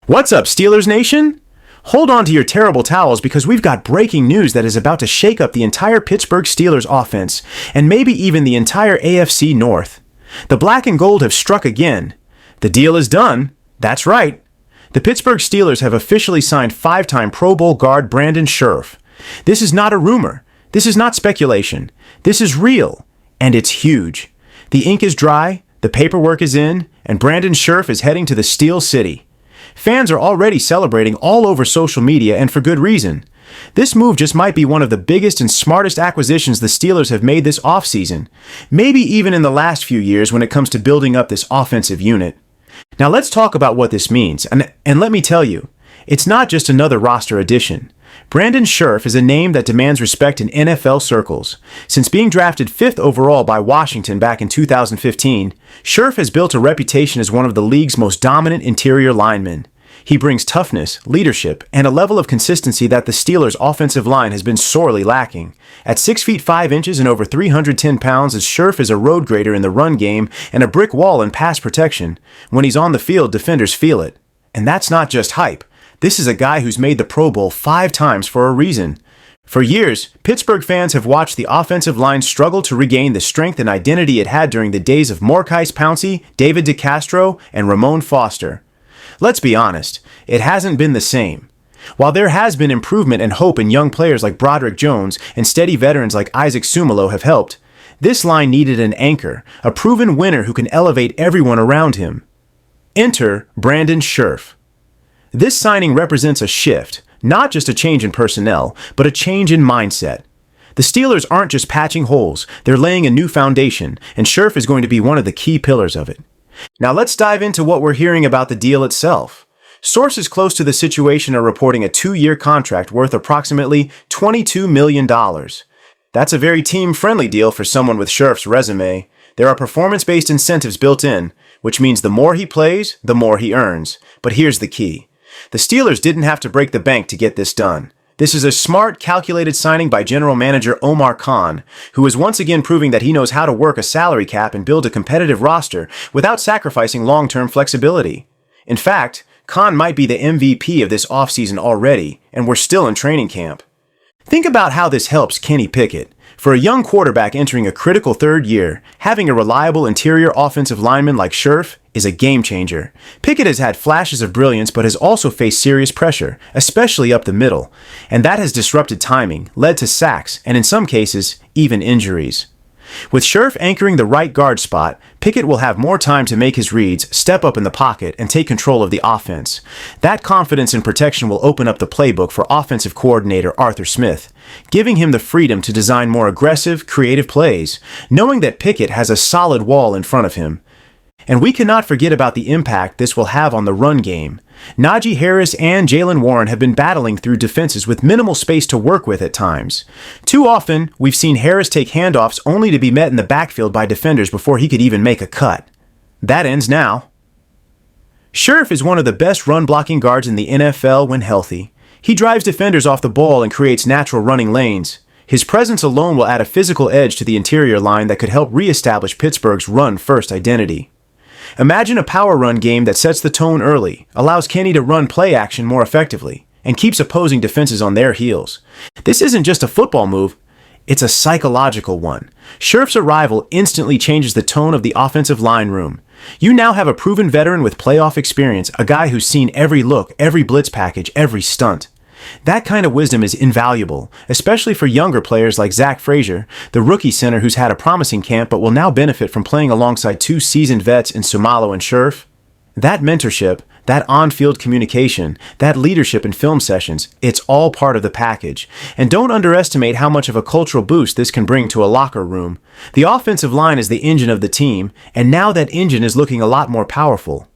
What's up, Steelers Nation? Hold on to your terrible towels because we've got breaking news that is about to shake up the entire Pittsburgh Steelers offense and maybe even the entire AFC North. The black and gold have struck again. The deal is done. That's right. The Pittsburgh Steelers have officially signed five-time Pro Bowl guard Brandon Scherff. This is not a rumor. This is not speculation. This is real, and it's huge. The ink is dry, the paperwork is in, and Brandon Scherff is heading to the Steel City. Fans are already celebrating all over social media, and for good reason. This move just might be one of the biggest and smartest acquisitions the Steelers have made this offseason, maybe even in the last few years when it comes to building up this offensive unit. Now let's talk about what this means, and let me tell you, it's not just another roster addition. Brandon Scherff is a name that demands respect in NFL circles. Since being drafted 5th overall by Washington back in 2015, Scherff has built a reputation as one of the league's most dominant interior linemen. He brings toughness, leadership, and a level of consistency that the Steelers' offensive line has been sorely lacking. At 6 feet 5 inches and over 310 pounds, Scherff is a road grader in the run game and a brick wall in pass protection. When he's on the field, defenders feel it. And that's not just hype. This is a guy who's made the Pro Bowl 5 times for a reason. For years, Pittsburgh fans have watched the offensive line struggle to regain the strength and identity it had during the days of Maurkice Pouncey, David DeCastro, and Ramon Foster. Let's be honest, it hasn't been the same. While there has been improvement and hope in young players like Broderick Jones and steady veterans like Isaac Sumalo have helped, this line needed an anchor, a proven winner who can elevate everyone around him. Enter Brandon Scherff. This signing represents a shift, not just a change in personnel, but a change in mindset. The Steelers aren't just patching holes, they're laying a new foundation, and Scherff is going to be one of the key pillars of it. Now let's dive into what we're hearing about the deal itself. Sources close to the situation are reporting a 2-year contract worth approximately $22 million. That's a very team-friendly deal for someone with Scherff's resume. There are performance-based incentives built in, which means the more he plays, the more he earns. But here's the key. The Steelers didn't have to break the bank to get this done. This is a smart, calculated signing by General Manager Omar Khan, who is once again proving that he knows how to work a salary cap and build a competitive roster without sacrificing long-term flexibility. In fact, Khan might be the MVP of this offseason already, and we're still in training camp. Think about how this helps Kenny Pickett. For a young quarterback entering a critical 3rd year, having a reliable interior offensive lineman like Scherff is a game changer. Pickett has had flashes of brilliance but has also faced serious pressure, especially up the middle, and that has disrupted timing, led to sacks, and in some cases, even injuries. With Scherff anchoring the right guard spot, Pickett will have more time to make his reads, step up in the pocket, and take control of the offense. That confidence and protection will open up the playbook for offensive coordinator Arthur Smith, giving him the freedom to design more aggressive, creative plays, knowing that Pickett has a solid wall in front of him. And we cannot forget about the impact this will have on the run game. Najee Harris and Jaylen Warren have been battling through defenses with minimal space to work with at times. Too often, we've seen Harris take handoffs only to be met in the backfield by defenders before he could even make a cut. That ends now. Scherff is one of the best run-blocking guards in the NFL when healthy. He drives defenders off the ball and creates natural running lanes. His presence alone will add a physical edge to the interior line that could help reestablish Pittsburgh's run-first identity. Imagine a power run game that sets the tone early, allows Kenny to run play action more effectively, and keeps opposing defenses on their heels. This isn't just a football move, it's a psychological one. Scherff's arrival instantly changes the tone of the offensive line room. You now have a proven veteran with playoff experience, a guy who's seen every look, every blitz package, every stunt. That kind of wisdom is invaluable, especially for younger players like Zach Frazier, the rookie center who's had a promising camp but will now benefit from playing alongside 2 seasoned vets in Sumalo and Scherff. That mentorship, that on-field communication, that leadership in film sessions, it's all part of the package. And don't underestimate how much of a cultural boost this can bring to a locker room. The offensive line is the engine of the team, and now that engine is looking a lot more powerful.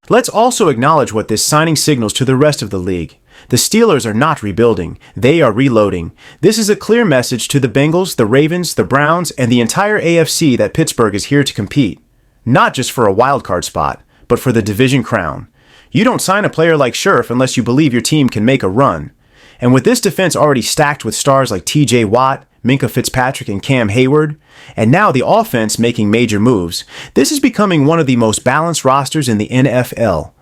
Let's also acknowledge what this signing signals to the rest of the league. The Steelers are not rebuilding, they are reloading. This is a clear message to the Bengals, the Ravens, the Browns, and the entire AFC that Pittsburgh is here to compete. Not just for a wildcard spot, but for the division crown. You don't sign a player like Scherff unless you believe your team can make a run. And with this defense already stacked with stars like TJ Watt, Minkah Fitzpatrick, and Cam Hayward, and now the offense making major moves, this is becoming one of the most balanced rosters in the NFL.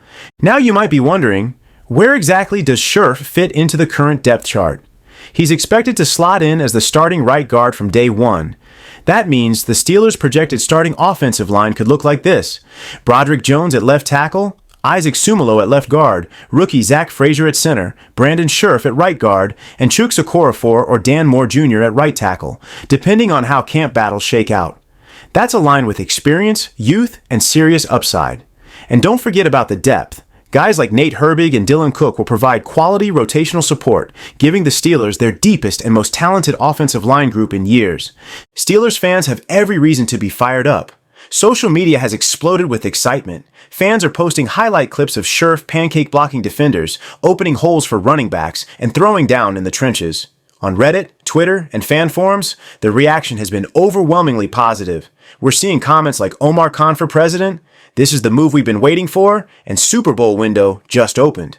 Now you might be wondering, where exactly does Scherff fit into the current depth chart? He's expected to slot in as the starting right guard from day one. That means the Steelers' projected starting offensive line could look like this: Broderick Jones at left tackle, Isaac Sumalo at left guard, rookie Zach Frazier at center, Brandon Scherff at right guard, and Chuks Okorafor or Dan Moore Jr. at right tackle, depending on how camp battles shake out. That's a line with experience, youth, and serious upside. And don't forget about the depth. Guys like Nate Herbig and Dylan Cook will provide quality rotational support, giving the Steelers their deepest and most talented offensive line group in years. Steelers fans have every reason to be fired up. Social media has exploded with excitement. Fans are posting highlight clips of Scherff pancake-blocking defenders, opening holes for running backs, and throwing down in the trenches. On Reddit, Twitter, and fan forums, the reaction has been overwhelmingly positive. We're seeing comments like "Omar Khan for president," "This is the move we've been waiting for," and "Super Bowl window just opened."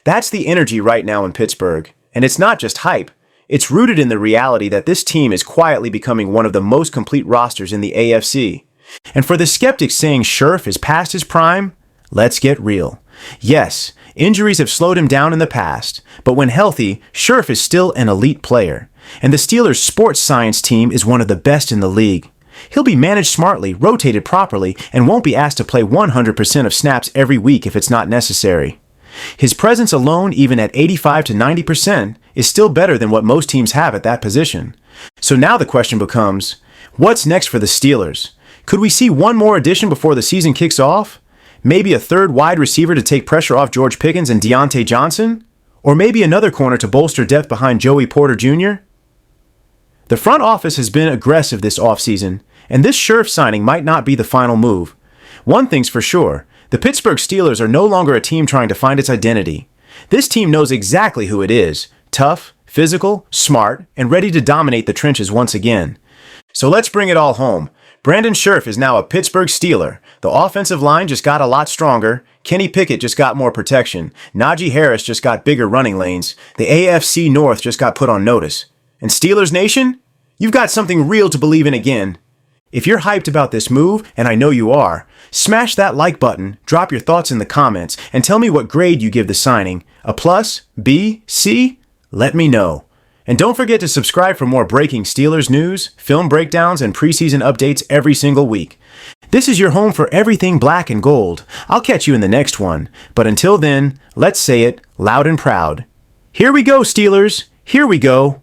That's the energy right now in Pittsburgh. And it's not just hype. It's rooted in the reality that this team is quietly becoming one of the most complete rosters in the AFC. And for the skeptics saying Scherff is past his prime, let's get real. Yes, injuries have slowed him down in the past, but when healthy, Scherff is still an elite player. And the Steelers' sports science team is one of the best in the league. He'll be managed smartly, rotated properly, and won't be asked to play 100% of snaps every week if it's not necessary. His presence alone, even at 85 to 90%, is still better than what most teams have at that position. So now the question becomes, what's next for the Steelers? Could we see one more addition before the season kicks off? Maybe a third wide receiver to take pressure off George Pickens and Deontay Johnson? Or maybe another corner to bolster depth behind Joey Porter Jr.? The front office has been aggressive this offseason, and this Scherff signing might not be the final move. One thing's for sure, the Pittsburgh Steelers are no longer a team trying to find its identity. This team knows exactly who it is: tough, physical, smart, and ready to dominate the trenches once again. So let's bring it all home. Brandon Scherff is now a Pittsburgh Steeler. The offensive line just got a lot stronger. Kenny Pickett just got more protection. Najee Harris just got bigger running lanes. The AFC North just got put on notice. And Steelers Nation, you've got something real to believe in again. If you're hyped about this move, and I know you are, smash that like button, drop your thoughts in the comments, and tell me what grade you give the signing. A plus? B? C? Let me know. And don't forget to subscribe for more breaking Steelers news, film breakdowns, and preseason updates every single week. This is your home for everything black and gold. I'll catch you in the next one. But until then, let's say it loud and proud. Here we go, Steelers. Here we go.